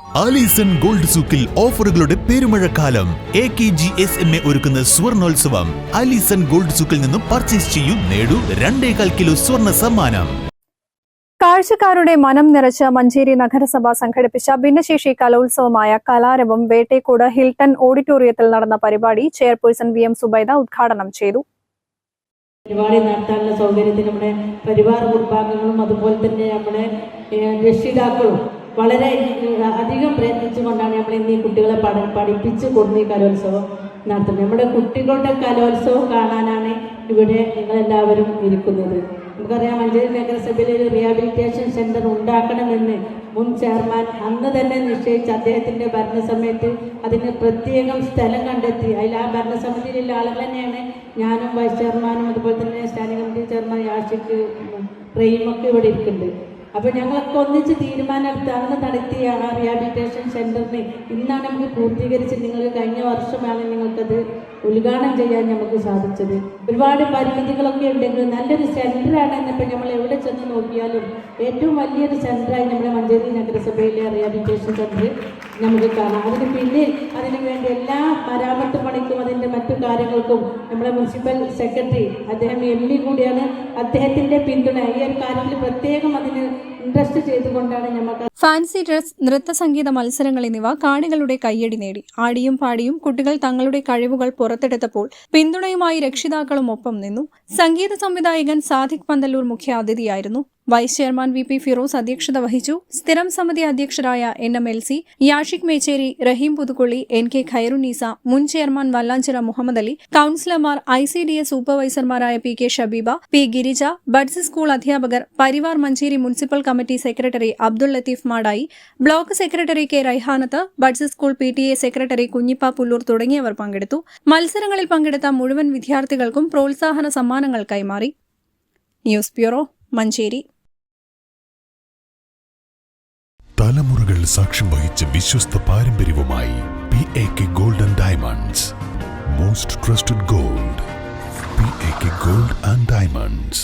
Alison gold സൂക്കിൽ ഓഫറുകളുടെ പെരുമഴക്കാലം. AKGSMA ഒരുക്കുന്ന സ്വർണോത്സവം. ആലീസൺ ഗോൾഡ് സൂക്കിൽ നിന്നും പർച്ചേസ് ചെയ്യൂ, നേടൂ 2.25 കിലോ സ്വർണ്ണ സമ്മാനം. കാഴ്ചക്കാരുടെ മനം നിറച്ച് മഞ്ചേരി നഗരസഭ സംഘടിപ്പിച്ച ഭിന്നശേഷി കലോത്സവമായ കലാരവം വേട്ടേക്കോട് ഹിൽട്ടൺ ഓഡിറ്റോറിയത്തിൽ നടന്ന പരിപാടി ചെയർപേഴ്സൺ VM സുബൈദ ഉദ്ഘാടനം ചെയ്തു. പരിപാടി നടത്താനുള്ള സൗകര്യത്തിൽ നമ്മുടെ പരിവാർ കുടുംബാംഗങ്ങളും അതുപോലെ തന്നെ നമ്മുടെ രക്ഷിതാക്കളും വളരെ അധികം പ്രയത്നിച്ചുകൊണ്ടാണ് നമ്മൾ ഇന്ന് ഈ കുട്ടികളെ പഠിപ്പിച്ച് കൊടുത്ത് ഈ കലോത്സവം നടത്തുന്നത്. നമ്മുടെ കുട്ടികളുടെ കലോത്സവം കാണാനാണ് ഇവിടെ നിങ്ങളെല്ലാവരും ഇരിക്കുന്നത്. നമുക്കറിയാം, മഞ്ചേരി നഗരസഭയിൽ ഒരു റീഹാബിലിറ്റേഷൻ സെൻറ്റർ ഉണ്ടാക്കണമെന്ന് മുൻ ചെയർമാൻ അന്ന് തന്നെ നിശ്ചയിച്ച് അദ്ദേഹത്തിൻ്റെ ഭരണസമയത്ത് അതിന് പ്രത്യേകം സ്ഥലം കണ്ടെത്തി. അതിൽ ആ ഭരണസമിതിയിലുള്ള ആളുകൾ തന്നെയാണ് ഞാനും വൈസ് ചെയർമാനും അതുപോലെ തന്നെ സ്റ്റാൻഡിംഗ് കമ്മിറ്റി ചെയർമാൻ യാഷിക്ക് റെയിമൊക്കെ ഇവിടെ ഇരിക്കുന്നുണ്ട്. അപ്പോൾ ഞങ്ങളൊക്കെ ഒന്നിച്ച് തീരുമാനമെടുത്ത് അന്ന് നടത്തിയ ആ റീഹാബിലിറ്റേഷൻ സെൻറ്ററിന് ഇന്നാണ് നമുക്ക് പൂർത്തീകരിച്ച് നിങ്ങൾക്ക് കഴിഞ്ഞ വർഷമാണ് നിങ്ങൾക്കത് ഉദ്ഘാടനം ചെയ്യാൻ നമുക്ക് സാധിച്ചത്. ഒരുപാട് പരിമിതികളൊക്കെ ഉണ്ടെങ്കിലും നല്ലൊരു സെൻറ്ററാണ്. ഇന്നിപ്പോൾ നമ്മൾ എവിടെ ചെന്ന് നോക്കിയാലും ഏറ്റവും വലിയൊരു സെൻറ്ററായി നമ്മുടെ മഞ്ചേരി നഗരസഭയിലെ റീഹാബിലിറ്റേഷൻ സെൻറ്റർ നമുക്ക് കാണാം. അതിന് പിന്നിൽ അതിനു വേണ്ടി എല്ലാ മരാമത്ത് പണിക്കും അതിൻ്റെ മറ്റു കാര്യങ്ങൾക്കും നമ്മുടെ മുനിസിപ്പൽ സെക്രട്ടറി അദ്ദേഹം ME കൂടിയാണ്. അദ്ദേഹത്തിൻ്റെ പിന്തുണ ഈ ഒരു കാര്യത്തിൽ പ്രത്യേകം അതിന് ഇൻട്രസ്റ്റ് ചെയ്തുകൊണ്ടാണ് നമുക്ക്. ഫാൻസി ഡ്രസ്, നൃത്ത സംഗീത മത്സരങ്ങൾ എന്നിവ കാണികളുടെ കയ്യടി നേടി. ആടിയും പാടിയും കുട്ടികൾ തങ്ങളുടെ കഴിവുകൾ പുറത്തെടുത്തപ്പോൾ പിന്തുണയുമായി രക്ഷിതാക്കളും ഒപ്പം നിന്നു. സംഗീത സംവിധായകൻ സാദിഖ് പന്തല്ലൂർ മുഖ്യ അതിഥിയായിരുന്നു. വൈസ് ചെയർമാൻ VP ഫിറോസ് അധ്യക്ഷത വഹിച്ചു. സ്ഥിരം സമിതി അധ്യക്ഷരായ NMLC, യാഷിക് മേച്ചേരി, റഹീം പുതുക്കൊള്ളി, NK ഖൈറുന്നീസ, മുൻ ചെയർമാൻ വല്ലാഞ്ചിറ മുഹമ്മദ് അലി, കൌൺസിലർമാർ, ICDS സൂപ്പർവൈസർമാരായ PK Shabeeba, P Girija, buds school അധ്യാപകർ, Parivar Manjeri municipal committee secretary Abdul Latheef Madayi, block secretary K Raihanath, buds school PTA secretary Kunhippa Pulloor തുടങ്ങിയവർ പങ്കെടുത്തു. മത്സരങ്ങളിൽ പങ്കെടുത്ത മുഴുവൻ വിദ്യാർത്ഥികൾക്കും പ്രോത്സാഹന സമ്മാനങ്ങൾ കൈമാറി. News bureau, Manjeri. തലമുറകൾ സാക്ഷ്യം വഹിച്ച വിശ്വസ്ത പാരമ്പര്യവുമായി PAK Gold and Diamonds. Most trusted gold. PAK Gold and Diamonds.